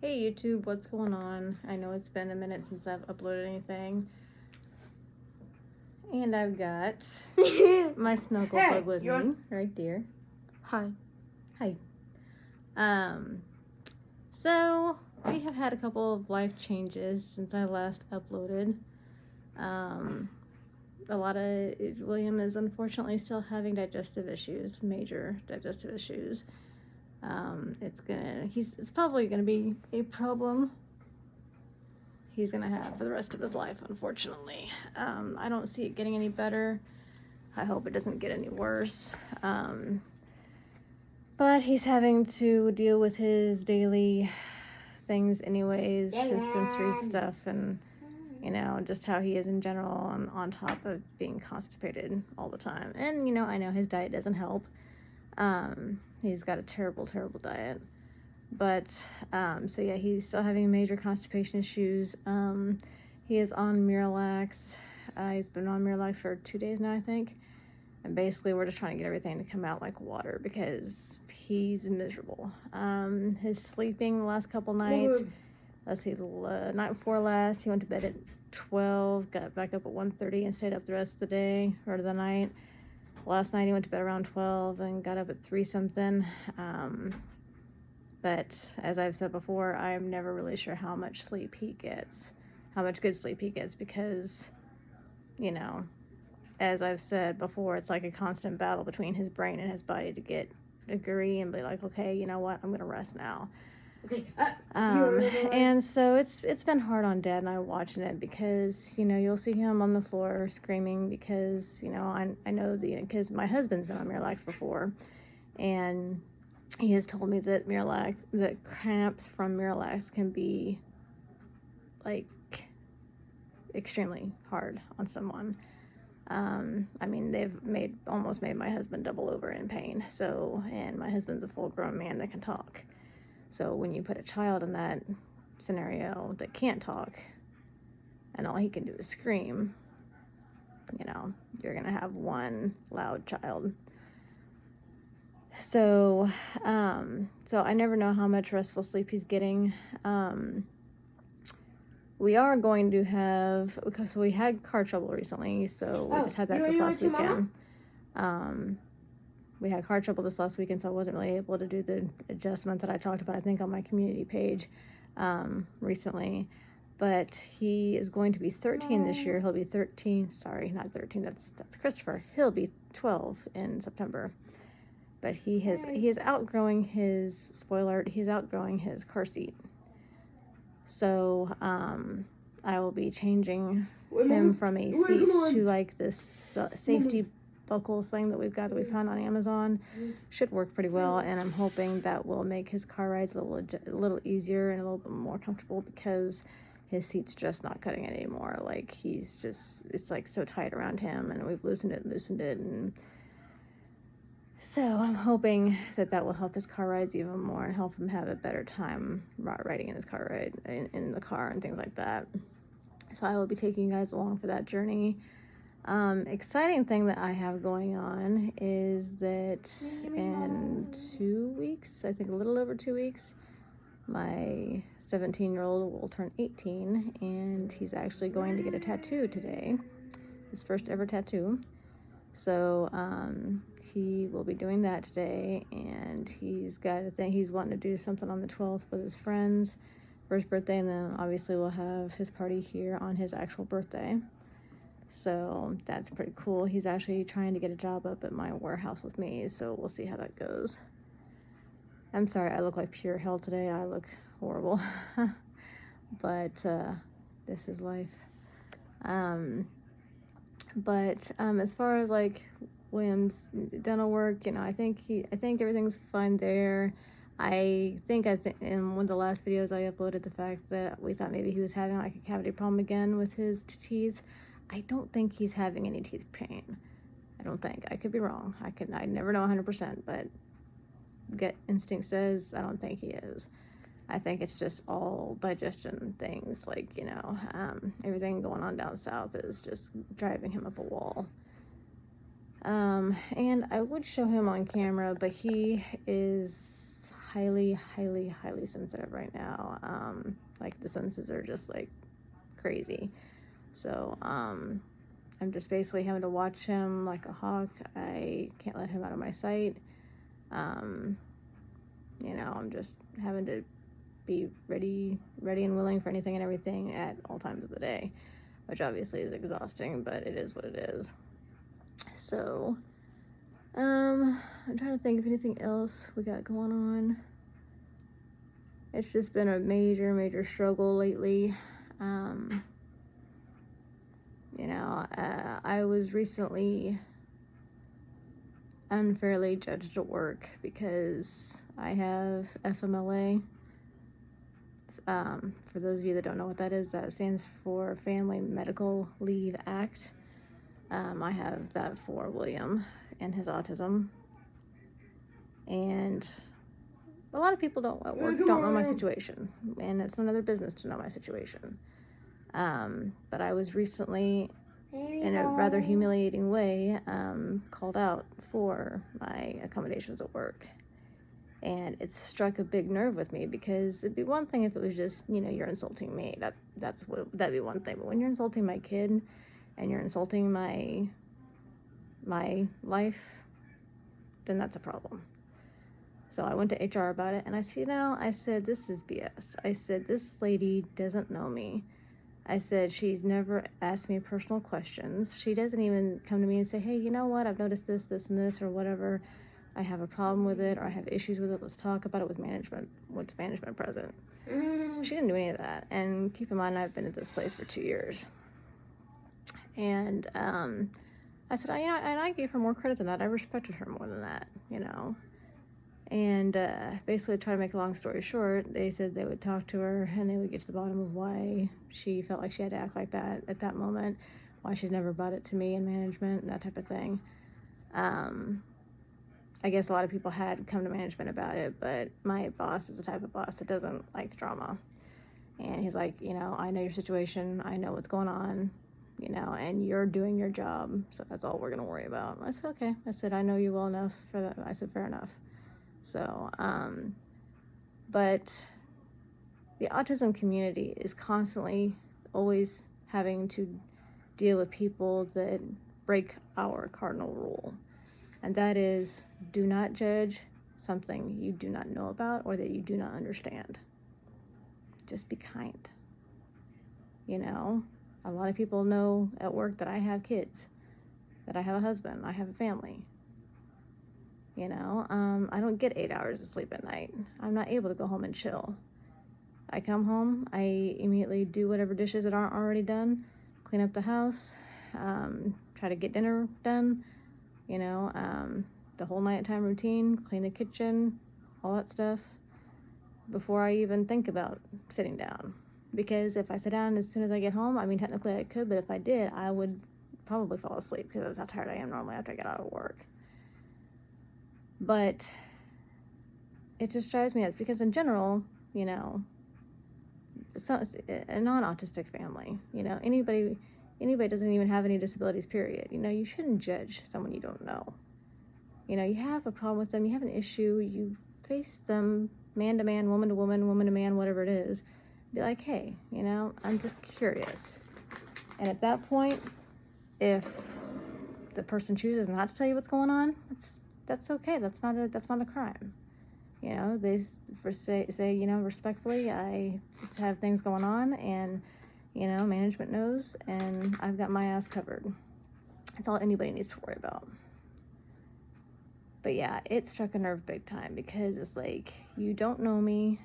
Hey YouTube, what's going on? I know it's been a minute since I've uploaded anything. And I've got my snuggle bug with me, right there. Hi. Hi. So we have had a couple of life changes since I last uploaded. William is unfortunately still having digestive issues, major digestive issues. It's probably gonna be a problem he's gonna have for the rest of his life, unfortunately. I don't see it getting any better. I hope it doesn't get any worse. But he's having to deal with his daily things anyways, his sensory stuff, and you know, just how he is in general, and on top of being constipated all the time. And you know, I know his diet doesn't help. He's got a terrible diet. But so yeah, he's still having major constipation issues. He is on Miralax. He's been on Miralax for 2 days now, I think. And basically we're just trying to get everything to come out like water because he's miserable. His sleeping the last couple nights, let's see, the night before last, he went to bed at 12, got back up at 1:30 and stayed up the rest of the day, or the night. Last night he went to bed around 12 and got up at 3 something. But as I've said before, I'm never really sure how much sleep he gets, how much good sleep he gets, because, you know, as I've said before, it's like a constant battle between his brain and his body to agree and be like, okay, you know what, I'm gonna rest now. Okay. And so it's been hard on Dad and I watching it, because, you know, you'll see him on the floor screaming because, you know, I know because my husband's been on Miralax before, and he has told me that that cramps from Miralax can be like extremely hard on someone. I mean, they've almost made my husband double over in pain. So, and my husband's a full-grown man that can talk. So when you put a child in that scenario that can't talk, and all he can do is scream, you know, you're gonna have one loud child. So, so I never know how much restful sleep he's getting. We are going to have, because we had car trouble recently, so we just had that this last weekend. We had car trouble this last weekend, so I wasn't really able to do the adjustment that I talked about, I think, on my community page recently. But he is going to be 13 this year. He'll be 13, sorry, not 13, that's Christopher. He'll be 12 in September. But he is outgrowing his, spoiler, he's outgrowing his car seat. So I will be changing him from a seat to like this safety buckle thing that we've got that we found on Amazon. Should work pretty well, and I'm hoping that will make his car rides a little easier and a little bit more comfortable, because his seat's just not cutting it anymore. Like, it's like so tight around him, and we've loosened it, and so I'm hoping that will help his car rides even more and help him have a better time riding in his car ride, in the car and things like that. So I will be taking you guys along for that journey. Exciting thing that I have going on is that in 2 weeks, I think a little over 2 weeks, my 17-year-old will turn 18, and he's actually going to get a tattoo today, his first ever tattoo. So he will be doing that today, and he's got a thing, he's wanting to do something on the 12th with his friends for his birthday, and then obviously we'll have his party here on his actual birthday. So that's pretty cool. He's actually trying to get a job up at my warehouse with me, so we'll see how that goes. I'm sorry, I look like pure hell today. I look horrible. But this is life. But as far as like William's dental work, you know, I think everything's fine there. I think in one of the last videos I uploaded the fact that we thought maybe he was having like a cavity problem again with his teeth. I don't think he's having any teeth pain. I don't think. I could be wrong. I never know 100%, but gut instinct says I don't think he is. I think it's just all digestion things, like, you know, everything going on down south is just driving him up a wall. And I would show him on camera, but he is highly, highly, highly sensitive right now. Like the senses are just like crazy. So, I'm just basically having to watch him like a hawk. I can't let him out of my sight. You know, I'm just having to be ready and willing for anything and everything at all times of the day, which obviously is exhausting, but it is what it is. So, I'm trying to think of anything else we got going on. It's just been a major, major struggle lately. You know, I was recently unfairly judged at work because I have FMLA. For those of you that don't know what that is, that stands for Family Medical Leave Act. I have that for William and his autism. And a lot of people at work don't know my situation, and it's none of their business to know my situation. But I was recently, in a rather humiliating way, called out for my accommodations at work. And it struck a big nerve with me, because it'd be one thing if it was just, you know, you're insulting me. That'd be one thing. But when you're insulting my kid and you're insulting my life, then that's a problem. So I went to HR about it, and I said, this is BS. I said, this lady doesn't know me. I said, she's never asked me personal questions. She doesn't even come to me and say, hey, you know what? I've noticed this, this, and this, or whatever. I have a problem with it, or I have issues with it. Let's talk about it with management. What's management present? She didn't do any of that. And keep in mind, I've been at this place for 2 years. And I said, and I gave her more credit than that. I respected her more than that, you know. And basically, to try to make a long story short, they said they would talk to her and they would get to the bottom of why she felt like she had to act like that at that moment, why she's never brought it to me in management, and that type of thing. I guess a lot of people had come to management about it, but my boss is the type of boss that doesn't like drama. And he's like, you know, I know your situation, I know what's going on, you know, and you're doing your job, so that's all we're going to worry about. I said, okay. I said, I know you well enough for that. I said, fair enough. So, but the autism community is constantly always having to deal with people that break our cardinal rule. And that is, do not judge something you do not know about or that you do not understand. Just be kind. You know, a lot of people know at work that I have kids, that I have a husband, I have a family. You know, I don't get 8 hours of sleep at night. I'm not able to go home and chill. I come home, I immediately do whatever dishes that aren't already done, clean up the house, try to get dinner done, you know, the whole nighttime routine, clean the kitchen, all that stuff, before I even think about sitting down. Because if I sit down as soon as I get home, I mean, technically I could, but if I did, I would probably fall asleep, because that's how tired I am normally after I get out of work. But it just drives me nuts, because in general, you know, it's a non-autistic family, you know, anybody doesn't even have any disabilities, period. You know, you shouldn't judge someone you don't know. You know, you have a problem with them, you have an issue, you face them man to man, woman to woman, woman to man, whatever it is. Be like, hey, you know, I'm just curious. And at that point, if the person chooses not to tell you what's going on, that's okay. That's not a crime. You know, they say, you know, respectfully, I just have things going on, and, you know, management knows, and I've got my ass covered. That's all anybody needs to worry about. But yeah, it struck a nerve big time, because it's like, you don't know me,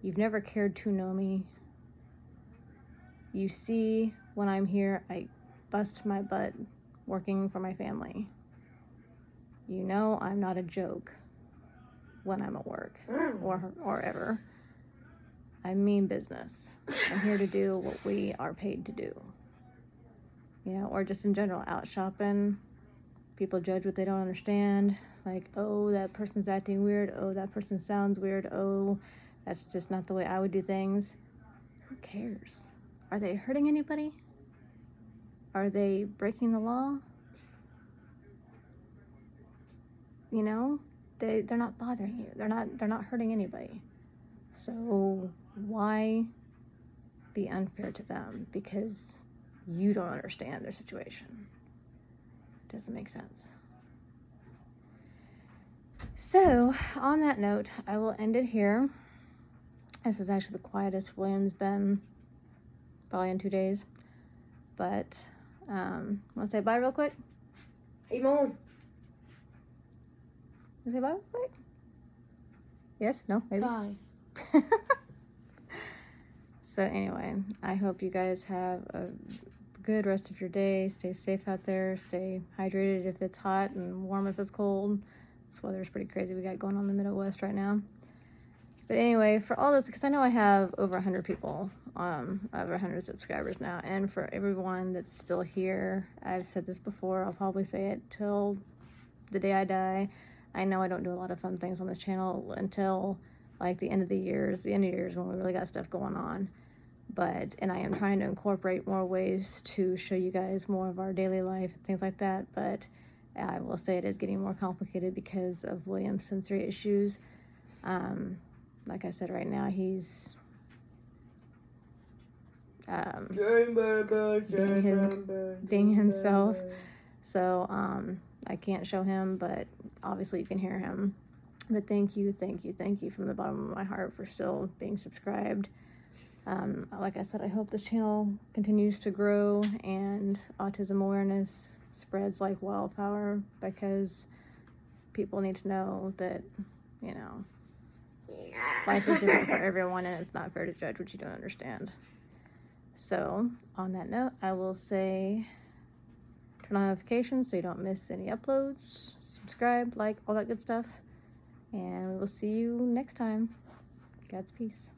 you've never cared to know me. You see, when I'm here, I bust my butt working for my family. You know I'm not a joke when I'm at work, or ever. I mean business. I'm here to do what we are paid to do. You know, or just in general, out shopping, people judge what they don't understand. Like, oh, that person's acting weird. Oh, that person sounds weird. Oh, that's just not the way I would do things. Who cares? Are they hurting anybody? Are they breaking the law? You know, they're not bothering you. They're not hurting anybody. So why be unfair to them because you don't understand their situation? Doesn't make sense. So on that note, I will end it here. This is actually the quietest William's been probably in 2 days. But want to say bye real quick? Hey, Mom. Want to say bye real quick? Yes? No? Maybe? Bye. So anyway, I hope you guys have a good rest of your day. Stay safe out there. Stay hydrated if it's hot and warm if it's cold. This weather's pretty crazy we got going on in the Middle West right now. But anyway, for all this, because I know I have over 100 people, over 100 subscribers now, and for everyone that's still here, I've said this before, I'll probably say it till the day I die. I know I don't do a lot of fun things on this channel until like the end of the years when we really got stuff going on. And I am trying to incorporate more ways to show you guys more of our daily life and things like that. But I will say it is getting more complicated because of William's sensory issues. Like I said, right now he's being himself. So I can't show him, but obviously you can hear him. But thank you from the bottom of my heart for still being subscribed. Like I said, I hope this channel continues to grow and autism awareness spreads like wildfire, because people need to know that, you know, life is different for everyone and it's not fair to judge what you don't understand. So on that note, I will say turn on notifications so you don't miss any uploads, subscribe, like, all that good stuff, and we will see you next time. God's peace.